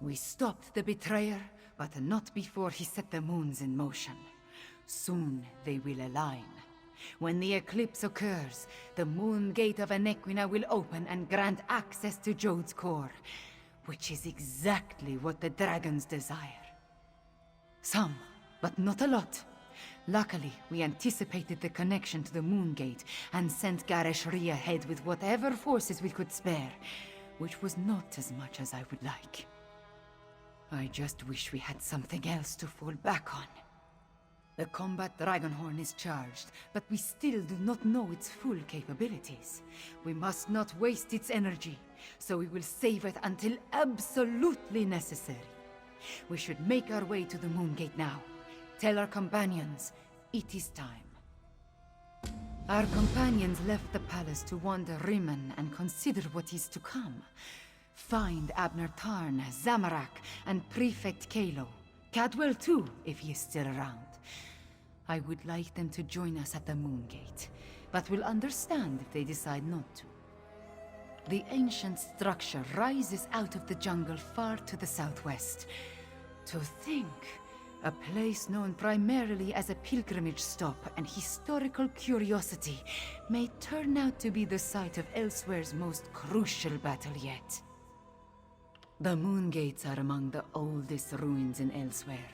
We stopped the betrayer, but not before he set the moons in motion. Soon they will align. When the eclipse occurs, the moon gate of Anequina will open and grant access to Jode's core, which is exactly what the dragons desire. Some, but not a lot. Luckily, we anticipated the connection to the moon gate and sent Gareshri ahead with whatever forces we could spare, which was not as much as I would like. I just wish we had something else to fall back on. The combat Dragonhorn is charged, but we still do not know its full capabilities. We must not waste its energy, so we will save it until absolutely necessary. We should make our way to the moon gate now. Tell our companions, it is time. Our companions left the palace to wander Rimmen and consider what is to come. Find Abner Tarn, Zamorak, and Prefect Kalo. Cadwell too, if he is still around. I would like them to join us at the moon gate, but will understand if they decide not to. The ancient structure rises out of the jungle far to the southwest. To think, a place known primarily as a pilgrimage stop and historical curiosity may turn out to be the site of Elswere's most crucial battle yet. The moon gates are among the oldest ruins in Elswere.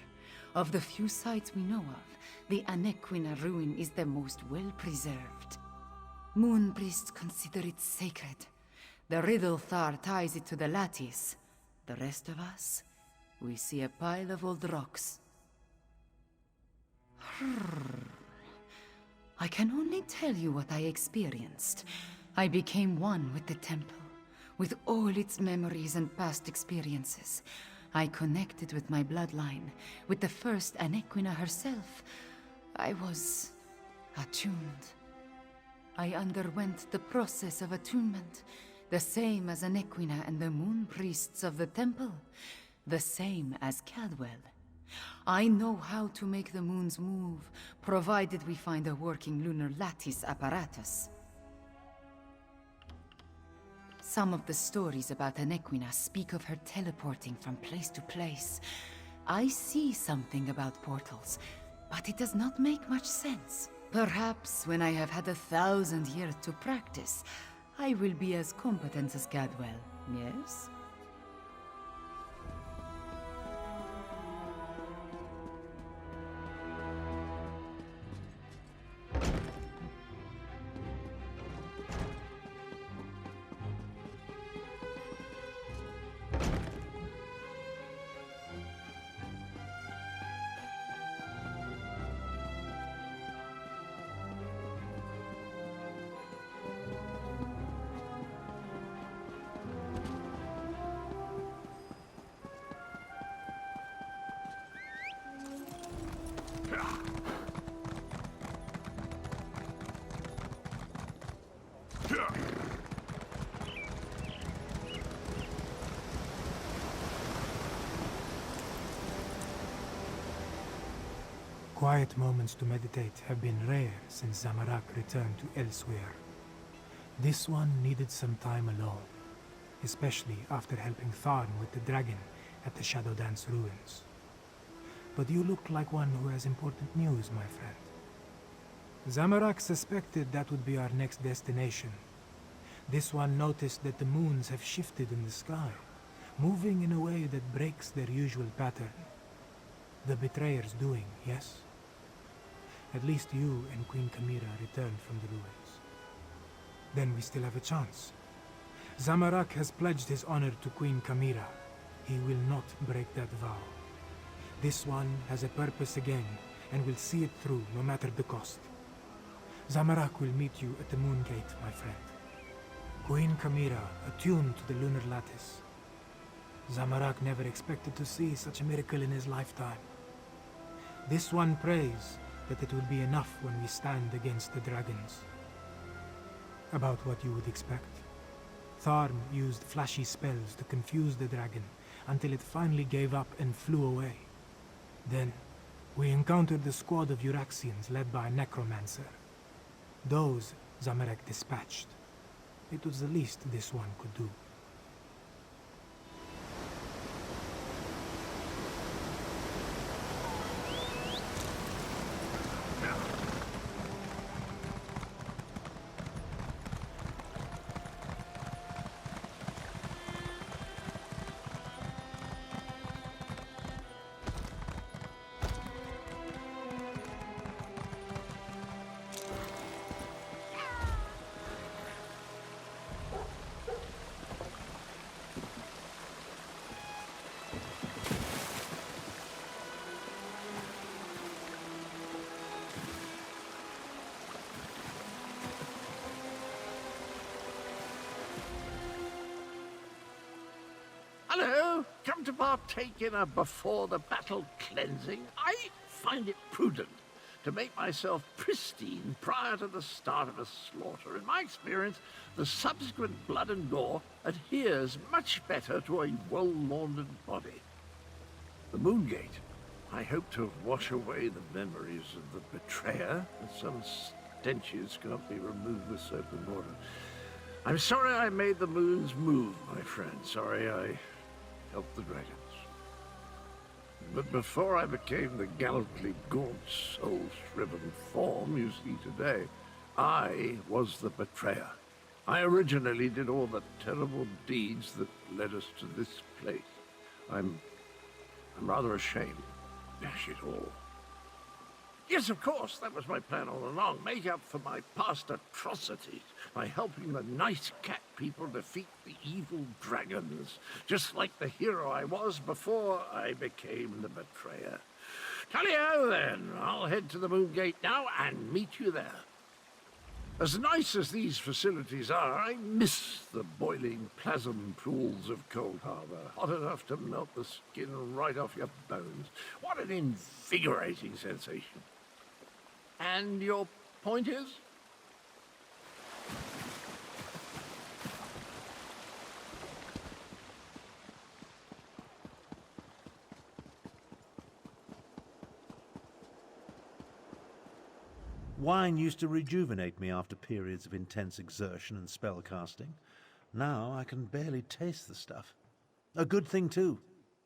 Of the few sites we know of, the Anequina ruin is the most well-preserved. Moon priests consider it sacred. The Riddlethar ties it to the lattice. The rest of us, we see a pile of old rocks. I can only tell you what I experienced. I became one with the temple, with all its memories and past experiences. I connected with my bloodline, with the first Anequina herself. I was attuned. I underwent the process of attunement, the same as Anequina and the moon priests of the temple, the same as Cadwell. I know how to make the moons move, provided we find a working lunar lattice apparatus. Some of the stories about Anequina speak of her teleporting from place to place. I see something about portals, but it does not make much sense. Perhaps when I have had 1,000 years to practice, I will be as competent as Cadwell, yes? Quiet moments to meditate have been rare since Zamorak returned to Elswere. This one needed some time alone, especially after helping Tharn with the dragon at the Shadow Dance ruins. But you look like one who has important news, my friend. Zamorak suspected that would be our next destination. This one noticed that the moons have shifted in the sky, moving in a way that breaks their usual pattern. The betrayer's doing, yes? At least you and Queen Kamira returned from the ruins. Then we still have a chance. Zamorak has pledged his honor to Queen Kamira. He will not break that vow. This one has a purpose again, and will see it through no matter the cost. Zamorak will meet you at the Moon Gate, my friend. Queen Kamira, attuned to the lunar lattice. Zamorak never expected to see such a miracle in his lifetime. This one prays that it will be enough when we stand against the dragons. About what you would expect. Tharn used flashy spells to confuse the dragon until it finally gave up and flew away. Then, we encountered a squad of Euraxians led by a necromancer. Those Zamorak dispatched. It was the least this one could do. come to partake in a before-the-battle cleansing, I find it prudent to make myself pristine prior to the start of a slaughter. In my experience, the subsequent blood and gore adheres much better to a well-laundered body. The Moongate. I hope to wash away the memories of the betrayer, and some stenches can't be removed with soap and water. I'm sorry I made the moons move, my friend. Sorry I helped the dragons. But before I became the gallantly gaunt, soul-shriven form you see today, I was the betrayer. I originally did all the terrible deeds that led us to this place. I'm rather ashamed. Dash it all. Yes, of course, that was my plan all along. Make up for my past atrocities by helping the nice cat people defeat the evil dragons, just like the hero I was before I became the betrayer. Tally-ho, then. I'll head to the Moongate now and meet you there. As nice as these facilities are, I miss the boiling plasm pools of Cold Harbor, hot enough to melt the skin right off your bones. What an invigorating sensation. And your point is? Wine used to rejuvenate me after periods of intense exertion and spell casting. Now I can barely taste the stuff. A good thing, too.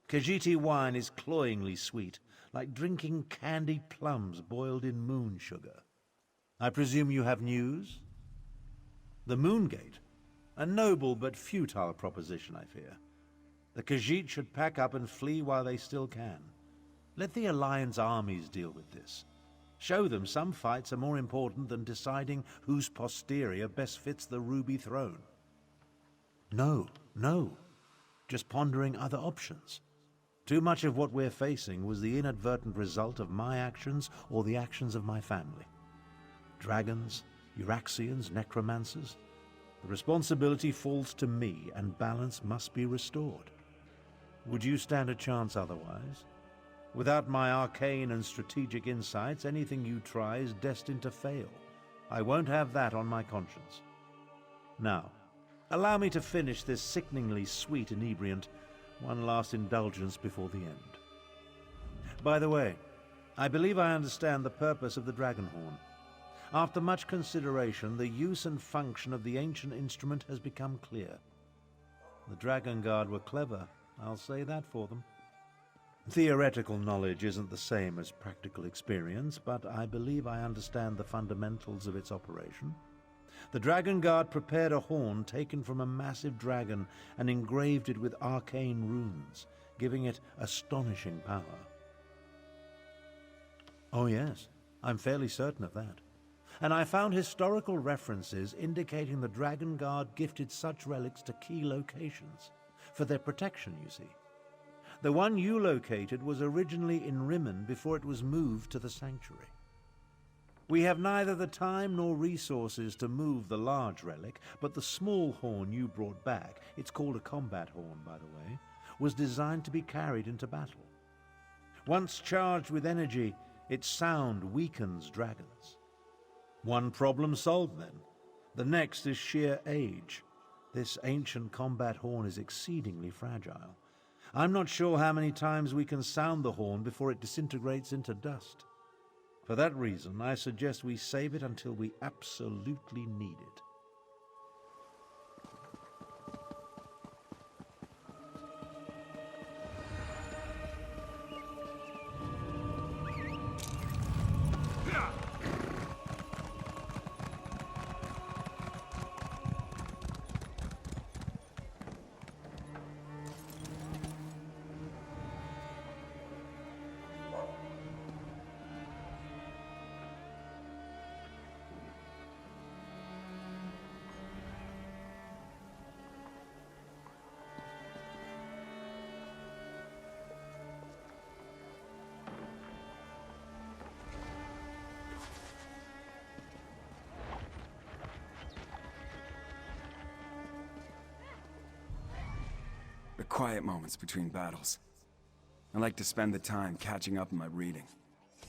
Khajiiti wine is cloyingly sweet, like drinking candied plums boiled in moon sugar. I presume you have news? The Moongate? A noble but futile proposition, I fear. The Khajiit should pack up and flee while they still can. Let the Alliance armies deal with this. Show them some fights are more important than deciding whose posterior best fits the Ruby Throne. No. Just pondering other options. Too much of what we're facing was the inadvertent result of my actions or the actions of my family. Dragons, Euraxians, necromancers. The responsibility falls to me, and balance must be restored. Would you stand a chance otherwise? Without my arcane and strategic insights, anything you try is destined to fail. I won't have that on my conscience. Now, allow me to finish this sickeningly sweet inebriant, one last indulgence before the end. By the way, I believe I understand the purpose of the Dragonhorn. After much consideration, the use and function of the ancient instrument has become clear. The Dragon Guard were clever, I'll say that for them. Theoretical knowledge isn't the same as practical experience, but I believe I understand the fundamentals of its operation. The Dragon Guard prepared a horn taken from a massive dragon and engraved it with arcane runes, giving it astonishing power. Oh yes, I'm fairly certain of that. And I found historical references indicating the Dragon Guard gifted such relics to key locations, for their protection, you see. The one you located was originally in Rimmen before it was moved to the Sanctuary. We have neither the time nor resources to move the large relic, but the small horn you brought back, it's called a combat horn, by the way, was designed to be carried into battle. Once charged with energy, its sound weakens dragons. One problem solved then. The next is sheer age. This ancient combat horn is exceedingly fragile. I'm not sure how many times we can sound the horn before it disintegrates into dust. For that reason, I suggest we save it until we absolutely need it. The quiet moments between battles. I like to spend the time catching up on my reading.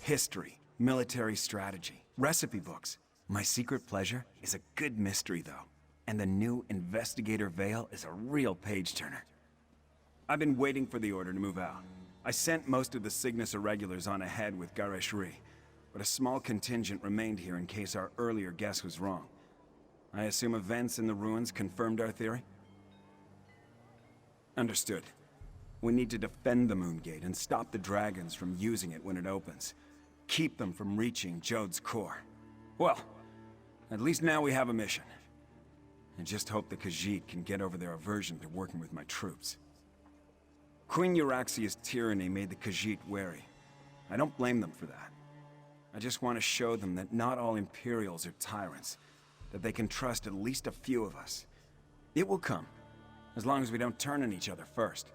History, military strategy, recipe books. My secret pleasure is a good mystery, though. And the new Investigator Veil is a real page-turner. I've been waiting for the order to move out. I sent most of the Cygnus irregulars on ahead with Gareshri, but a small contingent remained here in case our earlier guess was wrong. I assume events in the ruins confirmed our theory? Understood. We need to defend the Moon Gate and stop the dragons from using it when it opens. Keep them from reaching Jode's core. Well, at least now we have a mission. I just hope the Khajiit can get over their aversion to working with my troops. Queen Euraxia's tyranny made the Khajiit wary. I don't blame them for that. I just want to show them that not all Imperials are tyrants, that they can trust at least a few of us. It will come, as long as we don't turn on each other first.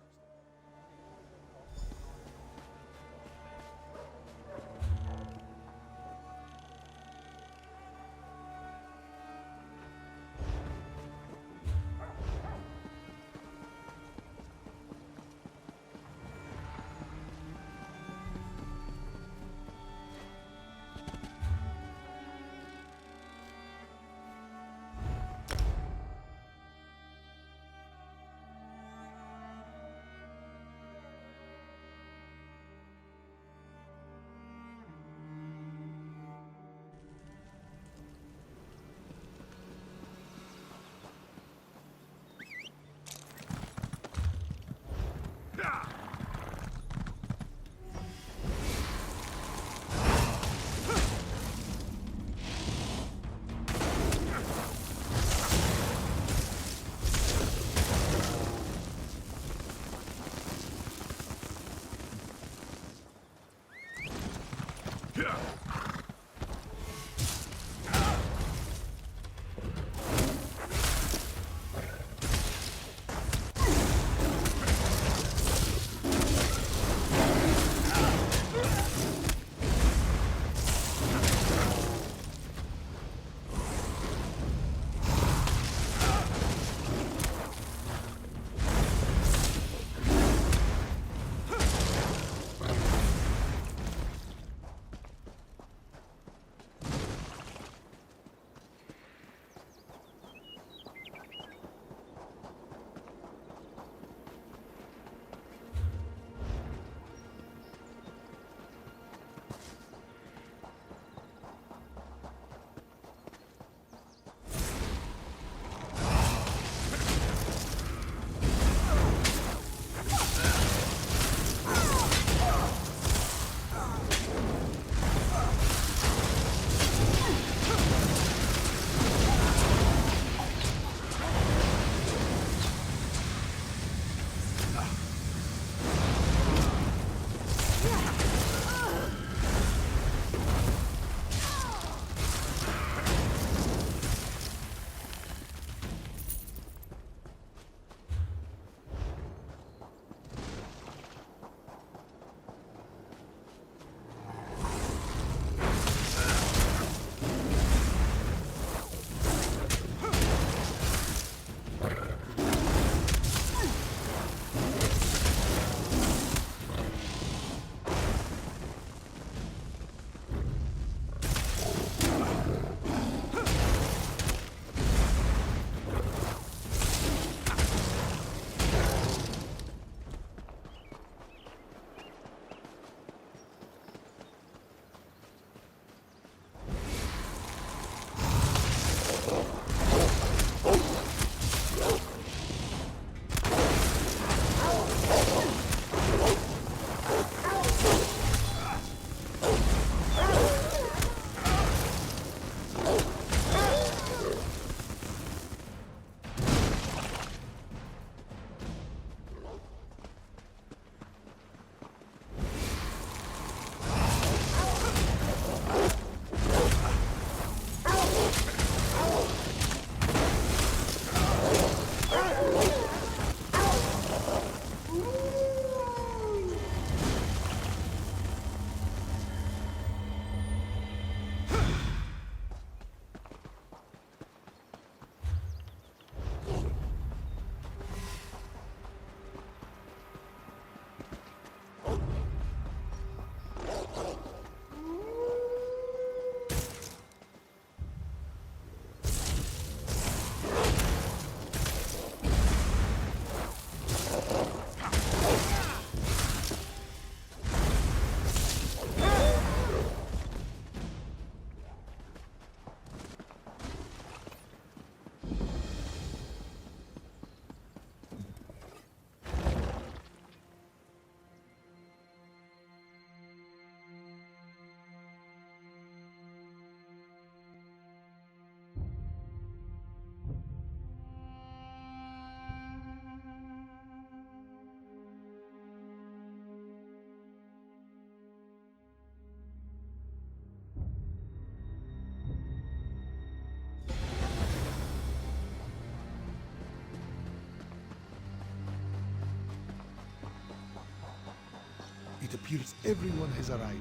appears everyone has arrived.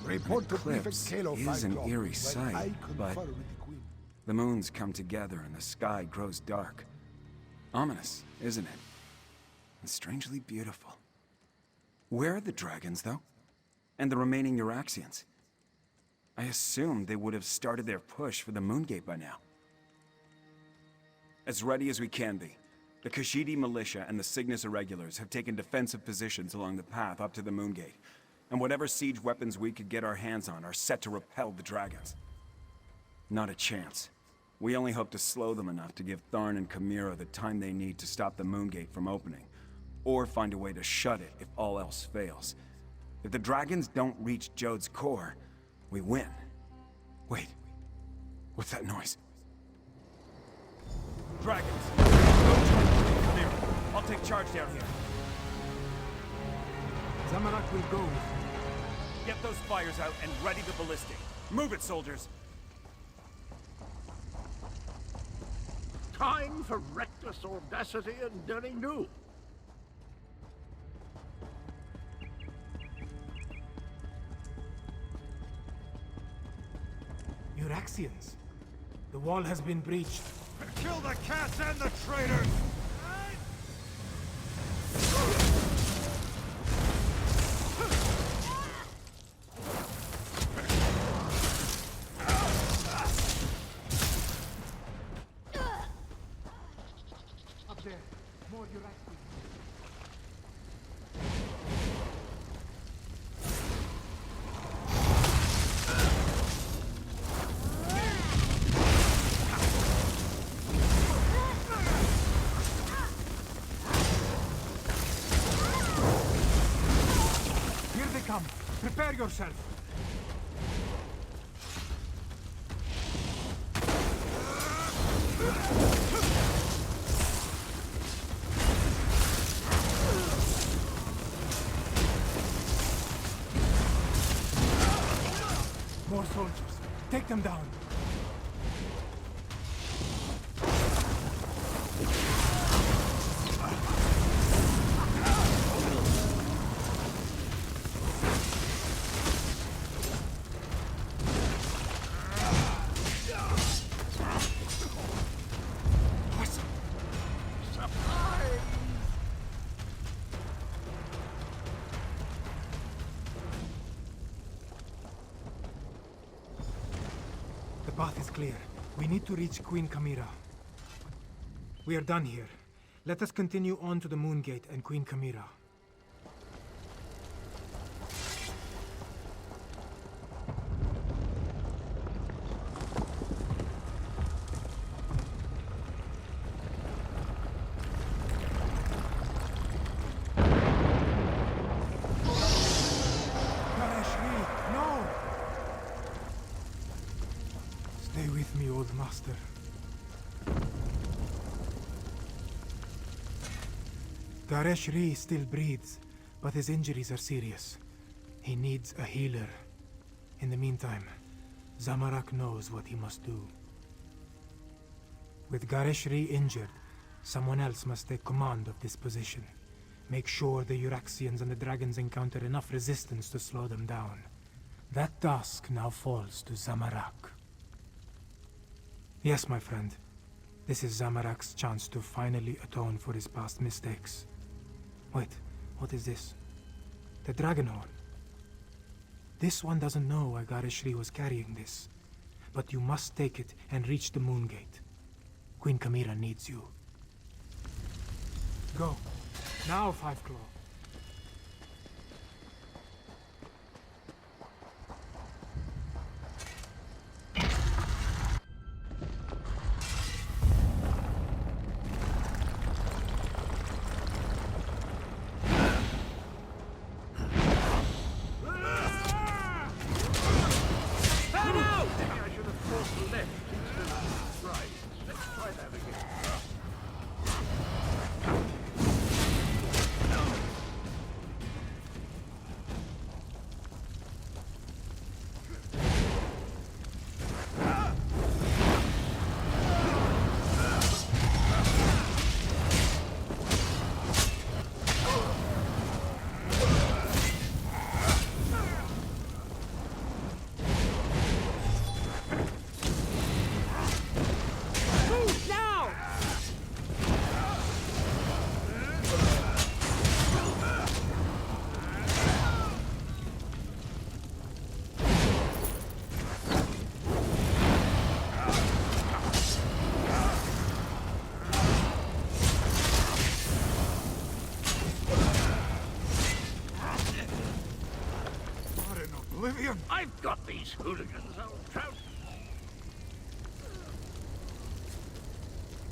Report to Prefect Eclipse Kalo is an 5 o'clock, eerie while sight, I but confer with the Queen. the moons come together and the sky grows dark. Ominous, isn't it? And strangely beautiful. Where are the dragons, though? And the remaining Euraxians? I assumed they would have started their push for the Moongate by now. As ready as we can be, the Khajiit militia and the Cygnus Irregulars have taken defensive positions along the path up to the Moongate, and whatever siege weapons we could get our hands on are set to repel the dragons. Not a chance. We only hope to slow them enough to give Tharn and Chimera the time they need to stop the Moongate from opening, or find a way to shut it if all else fails. If the dragons don't reach Jode's core, we win. Wait, what's that noise? Dragons! Go join Chimera. I'll take charge down here. Zamorak will go with you. Get those fires out and ready the ballistic. Move it, soldiers! Time for reckless audacity and daring do. Euraxians. The wall has been breached. Kill the cats and the traitors! Up there. More Euraxians. Here they come. Prepare yourself. More soldiers. Take them down. The path is clear. We need to reach Queen Chimera. We are done here. Let us continue on to the Moongate and Queen Chimera. Gareshri, no! Stay with me, old master. Gareshri still breathes, but his injuries are serious. He needs a healer. In the meantime, Zamorak knows what he must do. With Gareshri injured, someone else must take command of this position. Make sure the Euraxians and the dragons encounter enough resistance to slow them down. That task now falls to Zamorak. Yes, my friend. This is Zamorak's chance to finally atone for his past mistakes. Wait, what is this? The dragon horn. This one doesn't know why Gareshri was carrying this. But you must take it and reach the Moongate. Queen Chimera needs you. Go. Now, Five Claw. Maybe I should have fought left instead of right. Let's try that again. I've got these hooligans, old trout.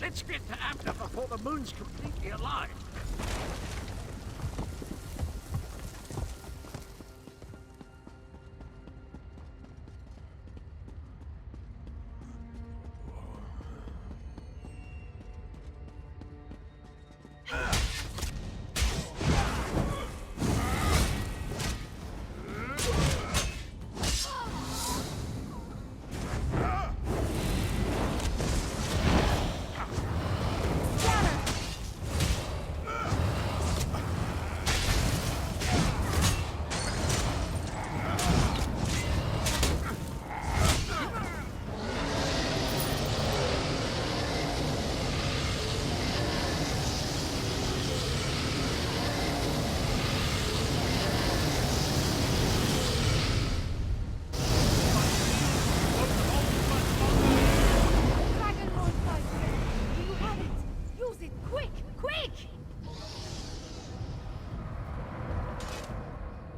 Let's get to Abner before the moon's completely alive.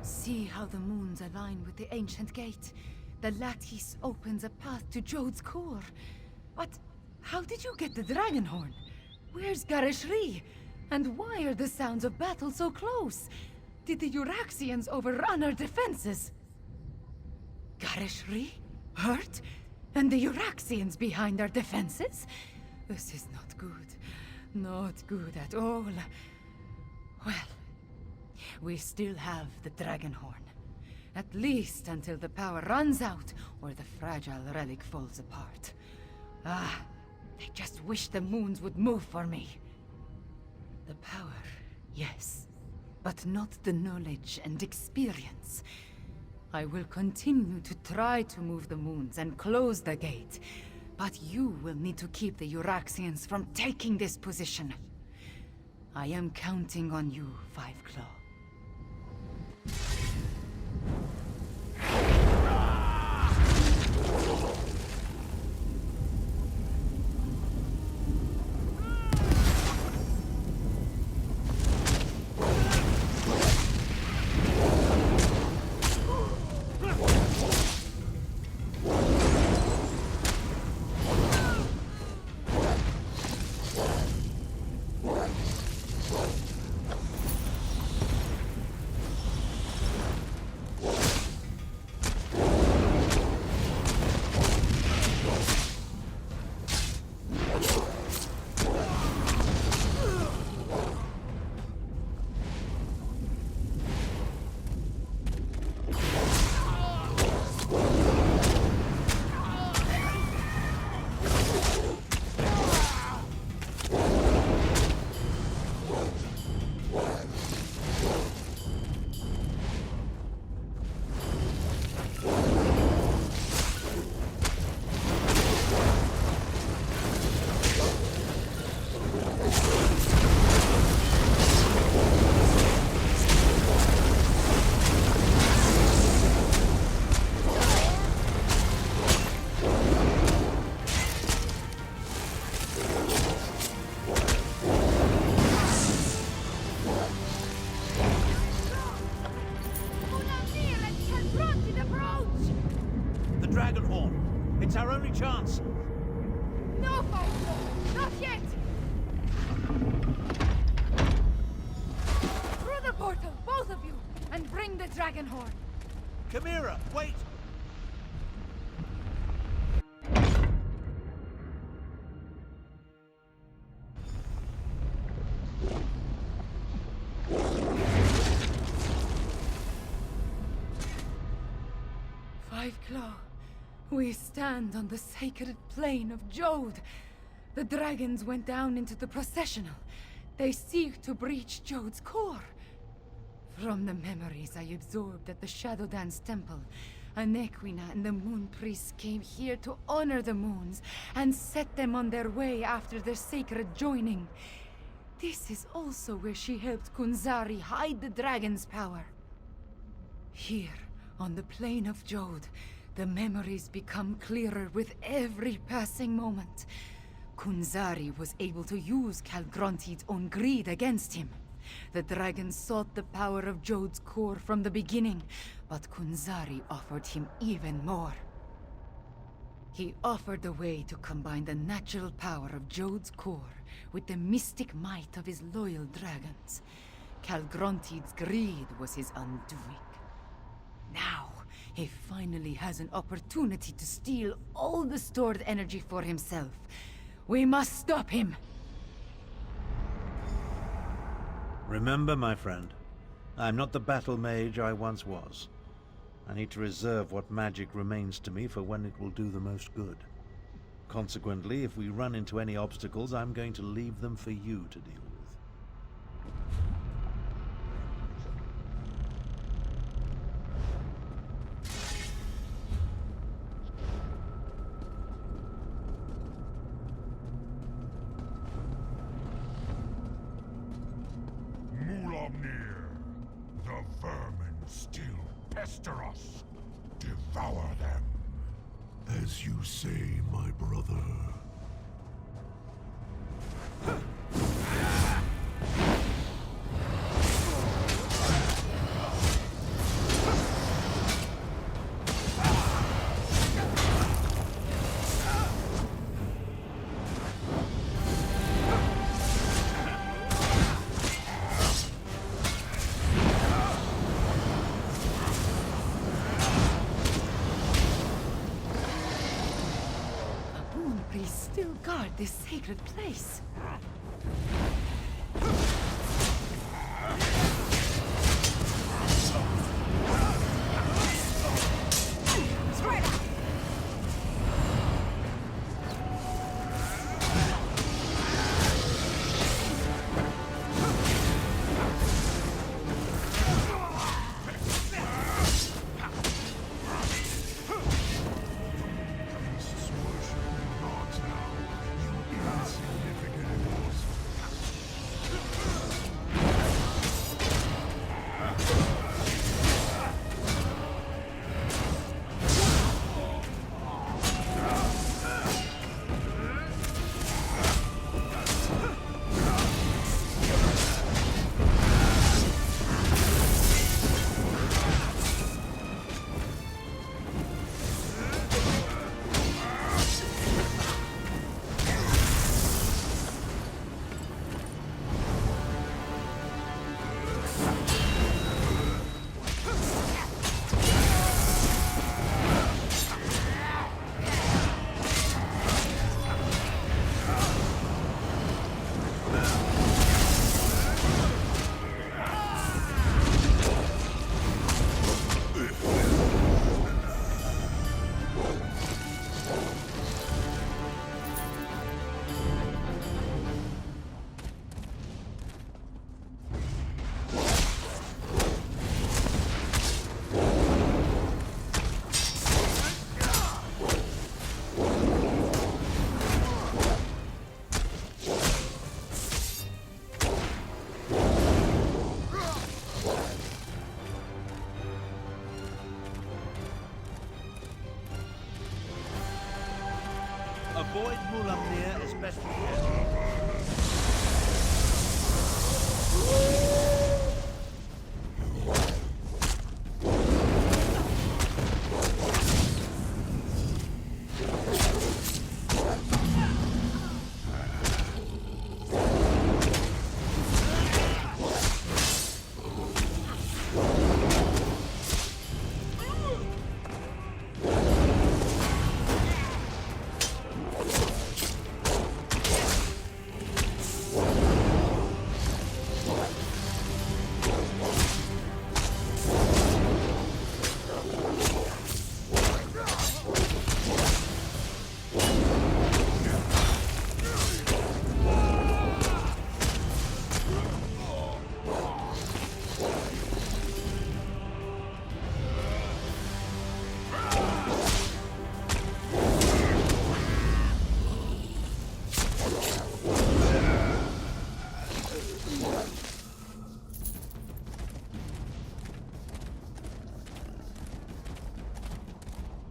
See how the moons align with the ancient gate. The lattice opens a path to Jode's core. But how did you get the dragon horn? Where's Garishri? And why are the sounds of battle so close? Did the Euraxians overrun our defenses? Garishri? Hurt? And the Euraxians behind our defenses? This is not good. Not good at all. Well, we still have the dragon horn. At least until the power runs out, or the fragile relic falls apart. Ah, I just wish the moons would move for me. The power, yes, but not the knowledge and experience. I will continue to try to move the moons and close the gate, but you will need to keep the Euraxians from taking this position. I am counting on you, Five Claw. It's our only chance. No, Five, not yet! Through the portal, both of you, and bring the dragon horn. Chimera, wait! Five Claw, we stand on the sacred plane of Jode. The dragons went down into the processional. They seek to breach Jode's core. From the memories I absorbed at the Shadow Dance Temple, Anequina and the Moon Priests came here to honor the moons and set them on their way after their sacred joining. This is also where she helped Kunzari hide the dragon's power. Here, on the plane of Jode, the memories become clearer with every passing moment. Kunzari was able to use Calgronti's own greed against him. The dragon sought the power of Jode's core from the beginning, but Kunzari offered him even more. He offered a way to combine the natural power of Jode's core with the mystic might of his loyal dragons. Calgrontiid's greed was his undoing. Now, he finally has an opportunity to steal all the stored energy for himself. We must stop him! Remember, my friend, I'm not the battle mage I once was. I need to reserve what magic remains to me for when it will do the most good. Consequently, if we run into any obstacles, I'm going to leave them for you to deal with. Mulamnir, the vermin still pester us. Devour them. As you say, my brother. Still guard this sacred place. Avoid Mulamnir as best you can.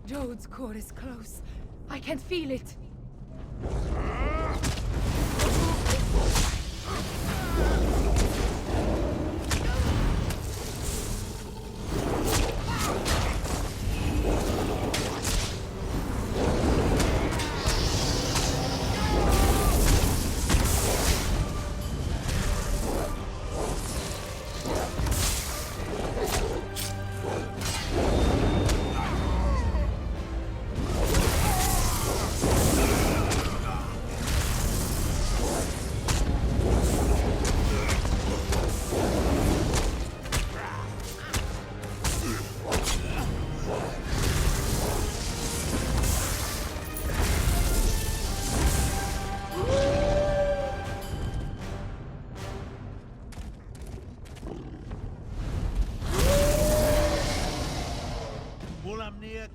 Jode's core is close. I can feel it.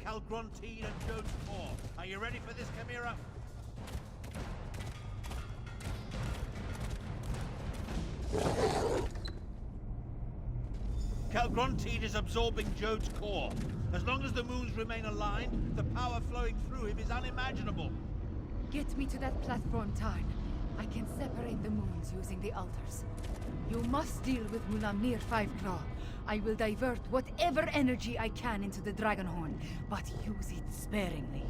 Calgronteed and Jode's core. Are you ready for this, Chimera? Calgronteed is absorbing Jode's core. As long as the moons remain aligned, the power flowing through him is unimaginable. Get me to that platform, Tarn. I can separate the moons using the altars. You must deal with Mulamnir Fiveclaw. I will divert whatever energy I can into the Dragonhorn, but use it sparingly.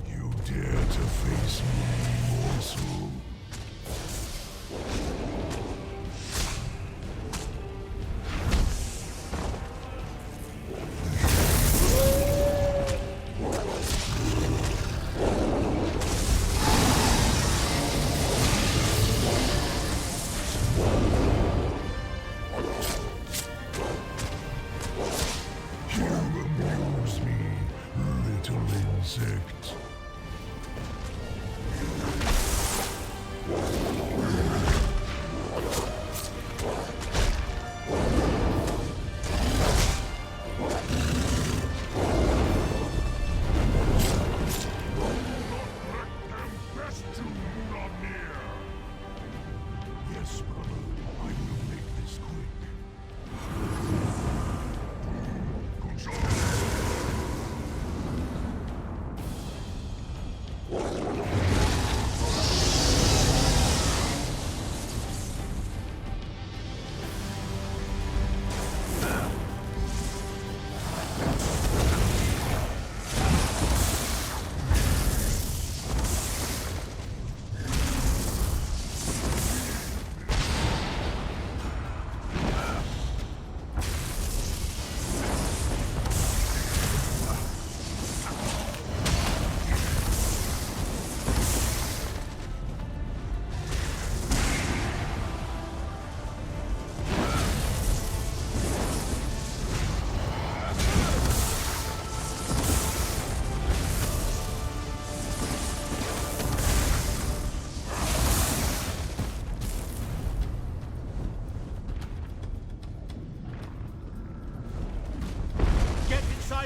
You dare to face me, morsel? Insect. Yes, brother. I will make this quick.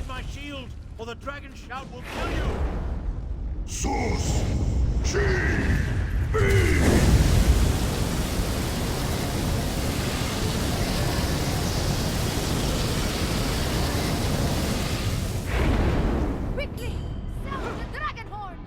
My shield, or the dragon shout will kill you! Source GB! Quickly! Sound the Dragonhorn!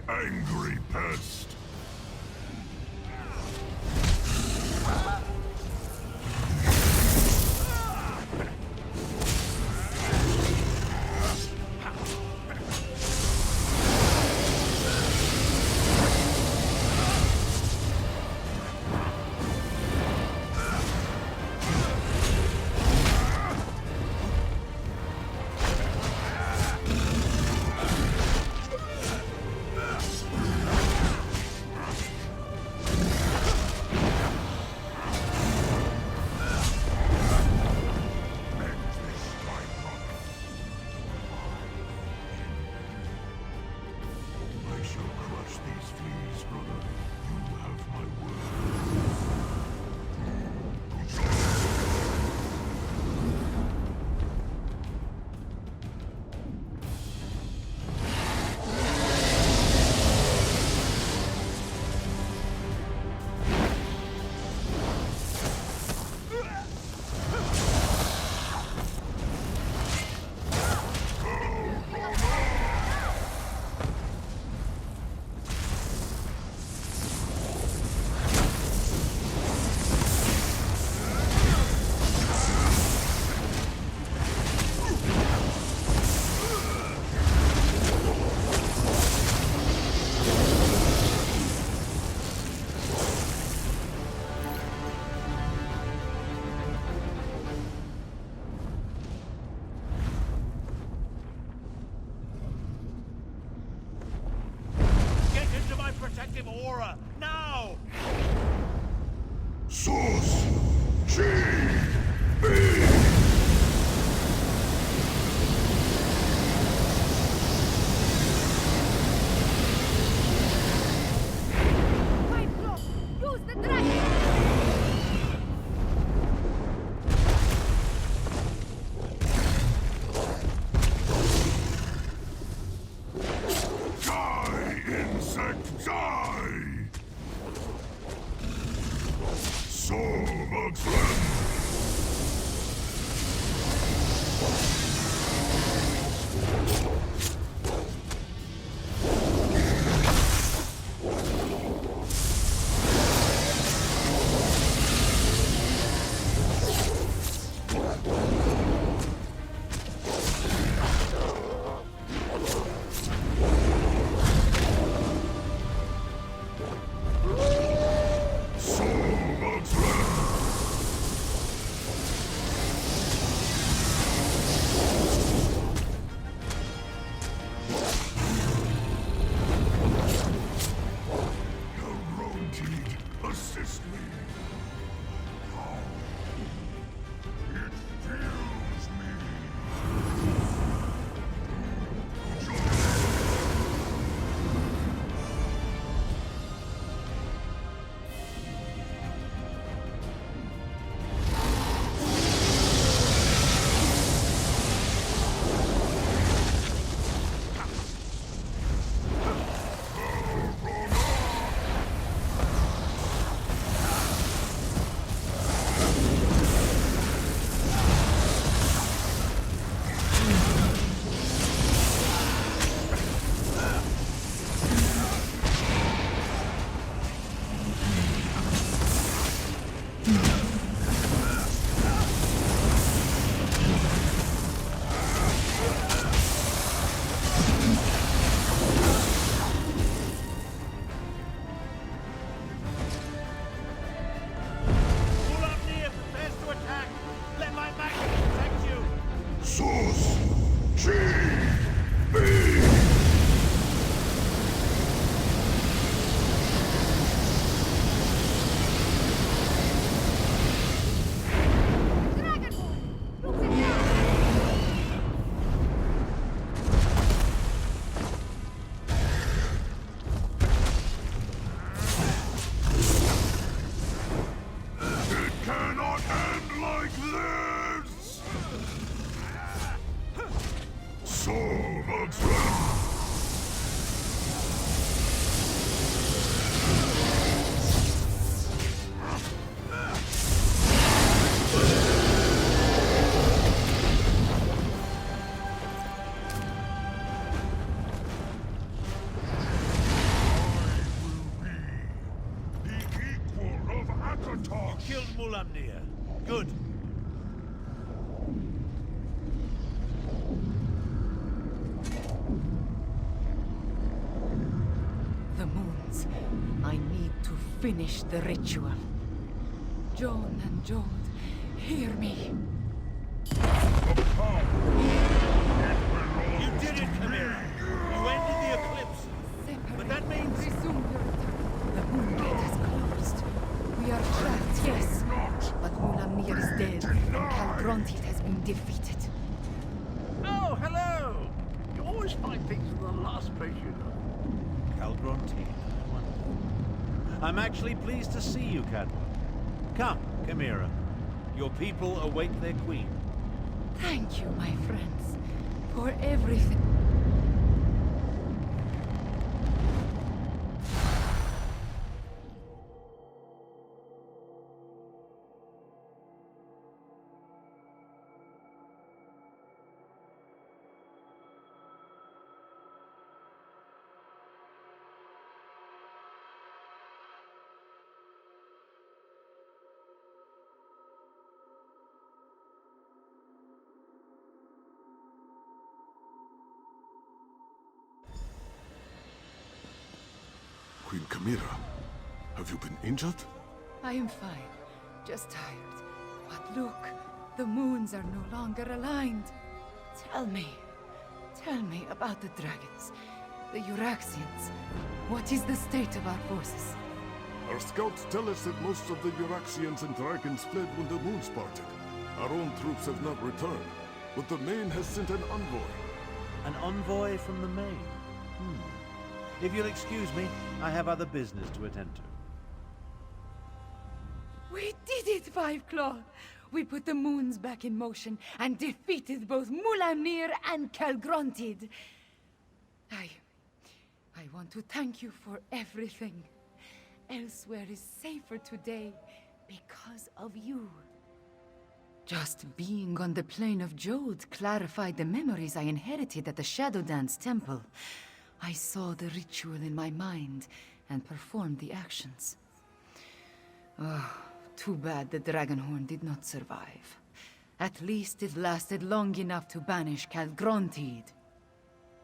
Angry pest! protective aura, now! Source GB! assist me. How? It fills me. Mulamnir prepares to attack! Let my magic protect you! Sus! G! B! It cannot end like this! So much the equal of Akatok! Killed Mulamnir. Good. The moons. I need to finish the ritual. John and Jode, hear me. You did it, Chimera. You ended the eclipse. But that means... Resume your attack. The moon gate has closed. We are trapped, yes. But Mulamnir is dead, and Calgrontit has been defeated. Oh, hello! You always find things in the last place you go. Calgronti, I wonder. I'm actually pleased to see you, Cadwell. Come, Chimera. Your people await their queen. Thank you, my friends, for everything. Queen Chimera, have you been injured? I am fine, just tired. But look, the moons are no longer aligned. Tell me about the dragons, the Euraxians. What is the state of our forces? Our scouts tell us that most of the Euraxians and dragons fled when the moons parted. Our own troops have not returned, but the Main has sent an envoy. An envoy from the Main. If you'll excuse me, I have other business to attend to. We did it, Five Claw! We put the moons back in motion and defeated both Mulamnir and Calgrontit. I want to thank you for everything. Elsewhere is safer today because of you. Just being on the plane of Jode clarified the memories I inherited at the Shadow Dance Temple. I saw the ritual in my mind and performed the actions. Oh, too bad the Dragonhorn did not survive. At least it lasted long enough to banish Calgrontit.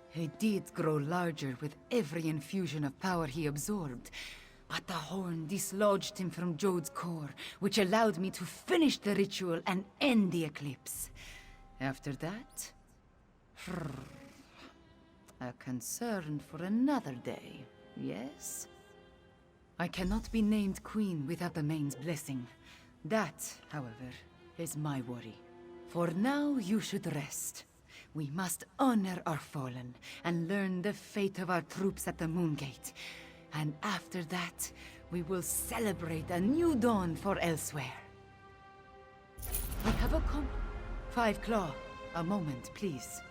He did grow larger with every infusion of power he absorbed, but the horn dislodged him from Jode's core, which allowed me to finish the ritual and end the eclipse. After that... a concern for another day, yes? I cannot be named queen without the Main's blessing. That, however, is my worry. For now, you should rest. We must honor our fallen and learn the fate of our troops at the Moongate. And after that, we will celebrate a new dawn for elsewhere. We have a Five Claw, a moment, please.